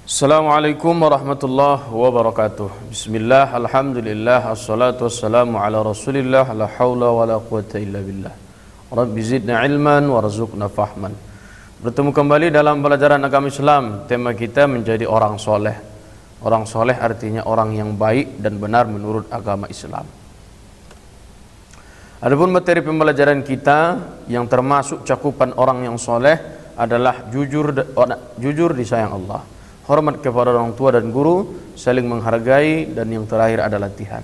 Assalamualaikum warahmatullahi wabarakatuh. Bismillah, alhamdulillah, assalatu wassalamu ala rasulillah, la hawla wa la quwata illa billah. Rabbi zidna ilman warzuqna fahman. Bertemu kembali dalam pelajaran agama Islam. Tema kita menjadi orang soleh. Orang soleh artinya orang yang baik dan benar menurut agama Islam. Adapun materi pembelajaran kita yang termasuk cakupan orang yang soleh adalah jujur disayang Allah, hormat kepada orang tua dan guru, saling menghargai, dan yang terakhir adalah latihan.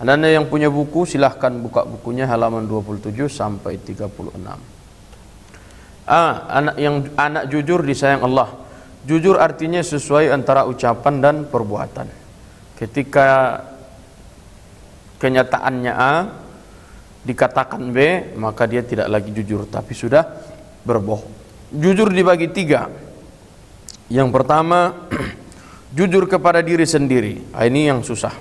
Anda yang punya buku silahkan buka bukunya halaman 27 sampai 36. Anak jujur disayang Allah. Jujur artinya sesuai antara ucapan dan perbuatan. Ketika kenyataannya A dikatakan B, maka dia tidak lagi jujur tapi sudah berbohong. Jujur dibagi tiga. Yang pertama, jujur kepada diri sendiri. Ini yang susah.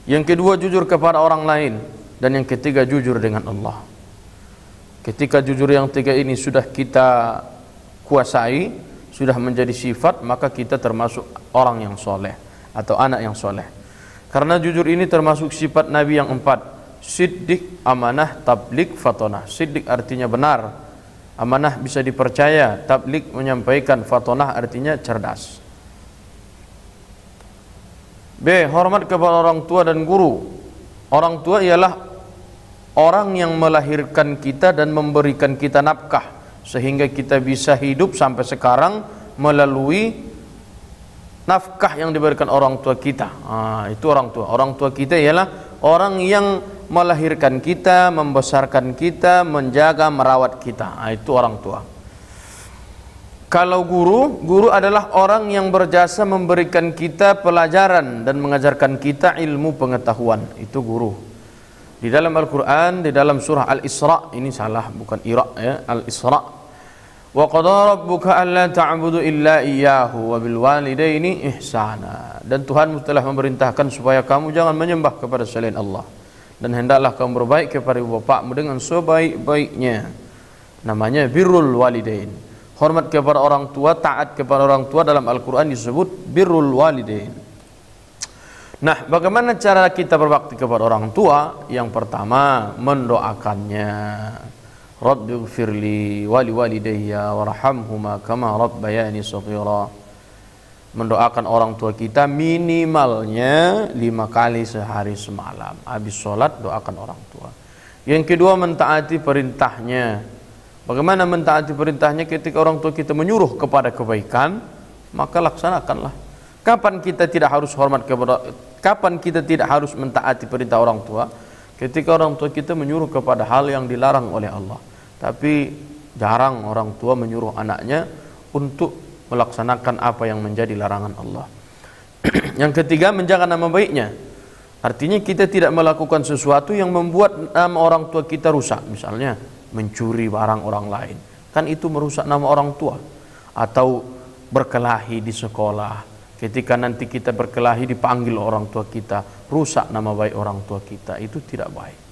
Yang kedua, jujur kepada orang lain. Dan yang ketiga, jujur dengan Allah. Ketika jujur yang tiga ini sudah kita kuasai, sudah menjadi sifat, maka kita termasuk orang yang soleh atau anak yang soleh. Karena jujur ini termasuk sifat Nabi yang 4. Siddiq, amanah, tabligh, fatonah. Siddiq artinya benar, amanah bisa dipercaya, tabligh menyampaikan, fatonah artinya cerdas. B. Hormat kepada orang tua dan guru. Orang tua ialah orang yang melahirkan kita dan memberikan kita nafkah sehingga kita bisa hidup sampai sekarang melalui nafkah yang diberikan orang tua kita. Itu orang tua. Orang tua kita ialah orang yang melahirkan kita, membesarkan kita, menjaga, merawat kita. Itu orang tua. Kalau guru adalah orang yang berjasa memberikan kita pelajaran dan mengajarkan kita ilmu pengetahuan. Itu guru. Di dalam Al-Quran, di dalam surah Al-Isra, ini salah, bukan Ira ya, Al-Isra. Wa qadara rabbuka alla ta'budu illa iyyahu wa bil walidaini ihsana. Dan Tuhanmu telah memerintahkan supaya kamu jangan menyembah kepada selain Allah, dan hendaklah kamu berbaik kepada ibu bapakmu dengan sebaik-baiknya. Namanya birrul walidain. Hormat kepada orang tua, taat kepada orang tua dalam Al-Quran disebut birrul walidain. Nah, bagaimana cara kita berbakti kepada orang tua? Yang pertama, mendoakannya. Rabbighfirli wali walidayya warhamhuma kama rabbayani shaghira. Mendoakan orang tua kita minimalnya 5 kali sehari semalam. Habis sholat doakan orang tua. Yang kedua, mentaati perintahnya. Bagaimana mentaati perintahnya? Ketika orang tua kita menyuruh kepada kebaikan, maka laksanakanlah. Kapan kita tidak harus mentaati perintah orang tua? Ketika orang tua kita menyuruh kepada hal yang dilarang oleh Allah. Tapi jarang orang tua menyuruh anaknya untuk melaksanakan apa yang menjadi larangan Allah. Yang ketiga, menjaga nama baiknya. Artinya kita tidak melakukan sesuatu yang membuat nama orang tua kita rusak. Misalnya mencuri barang orang lain, kan itu merusak nama orang tua. Atau berkelahi di sekolah. Ketika nanti kita berkelahi dipanggil orang tua kita, rusak nama baik orang tua kita. Itu tidak baik.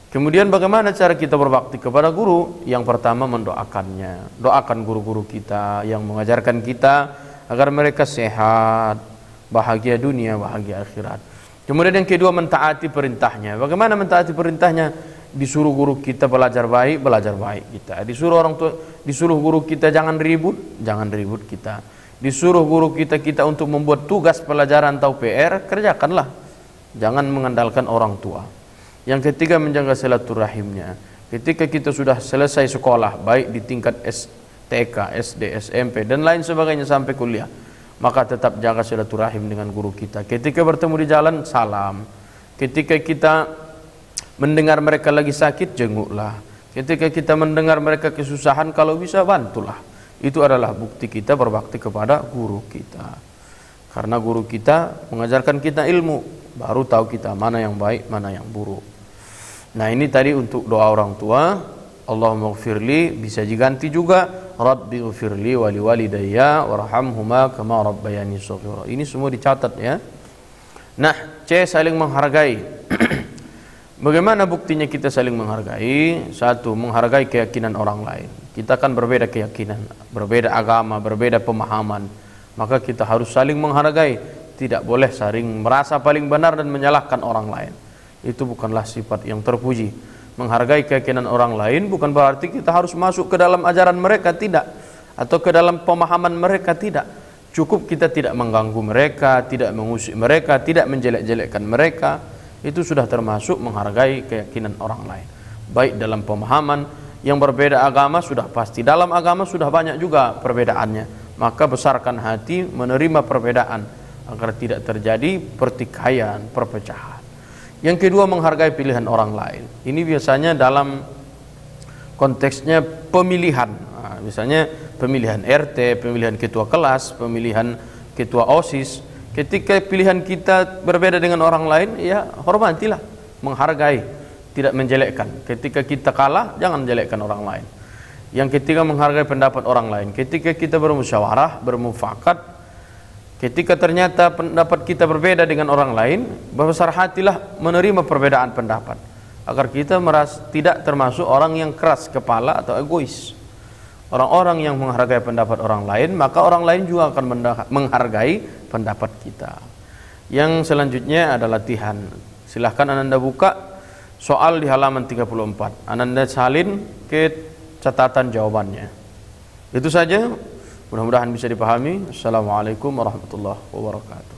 Kemudian bagaimana cara kita berbakti kepada guru? Yang pertama, mendoakannya. Doakan guru-guru kita yang mengajarkan kita agar mereka sehat, bahagia dunia, bahagia akhirat. Kemudian yang kedua, mentaati perintahnya. Bagaimana mentaati perintahnya? Disuruh guru kita belajar baik kita. Disuruh guru kita jangan ribut kita. Disuruh guru kita untuk membuat tugas pelajaran atau PR, kerjakanlah. Jangan mengandalkan orang tua. Yang ketiga, menjaga silaturahimnya. Ketika kita sudah selesai sekolah, baik di tingkat TK, SD, SMP, dan lain sebagainya sampai kuliah, maka tetap jaga silaturahim dengan guru kita. Ketika bertemu di jalan, salam. Ketika kita mendengar mereka lagi sakit, jenguklah. Ketika kita mendengar mereka kesusahan, kalau bisa bantulah. Itu adalah bukti kita berbakti kepada guru kita. Karena guru kita mengajarkan kita ilmu, baru tahu kita mana yang baik, mana yang buruk. Nah, ini tadi untuk doa orang tua. Allahumma ighfirli, bisa diganti juga Rabbighfirli wali walidayya warhamhuma kama rabbayani shaghira. Ini semua dicatat ya. Nah, C, saling menghargai. Bagaimana buktinya kita saling menghargai? Satu, menghargai keyakinan orang lain. Kita kan berbeda keyakinan, berbeda agama, berbeda pemahaman. Maka kita harus saling menghargai, tidak boleh saling merasa paling benar dan menyalahkan orang lain. Itu bukanlah sifat yang terpuji. Menghargai keyakinan orang lain bukan berarti kita harus masuk ke dalam ajaran mereka, tidak, atau ke dalam pemahaman mereka, tidak. Cukup kita tidak mengganggu mereka, tidak mengusik mereka, tidak menjelek-jelekkan mereka. Itu sudah termasuk menghargai keyakinan orang lain. Baik dalam pemahaman yang berbeda agama, sudah pasti dalam agama sudah banyak juga perbedaannya. Maka besarkan hati menerima perbedaan agar tidak terjadi pertikaian, perpecahan. Yang kedua, menghargai pilihan orang lain. Ini biasanya dalam konteksnya pemilihan. Nah, misalnya pemilihan RT, pemilihan ketua kelas, pemilihan ketua OSIS. Ketika pilihan kita berbeda dengan orang lain, ya hormatilah, menghargai, tidak menjelekkan. Ketika kita kalah, jangan menjelekkan orang lain. Yang ketiga, menghargai pendapat orang lain. Ketika kita bermusyawarah, bermufakat, ketika ternyata pendapat kita berbeda dengan orang lain, berbesar hatilah menerima perbedaan pendapat, agar kita merasa tidak termasuk orang yang keras kepala atau egois. Orang-orang yang menghargai pendapat orang lain, maka orang lain juga akan menghargai pendapat kita. Yang selanjutnya adalah latihan. Silahkan Ananda buka soal di halaman 34. Ananda salin ke catatan jawabannya. Itu saja, mudah-mudahan bisa dipahami. Assalamualaikum warahmatullahi wabarakatuh.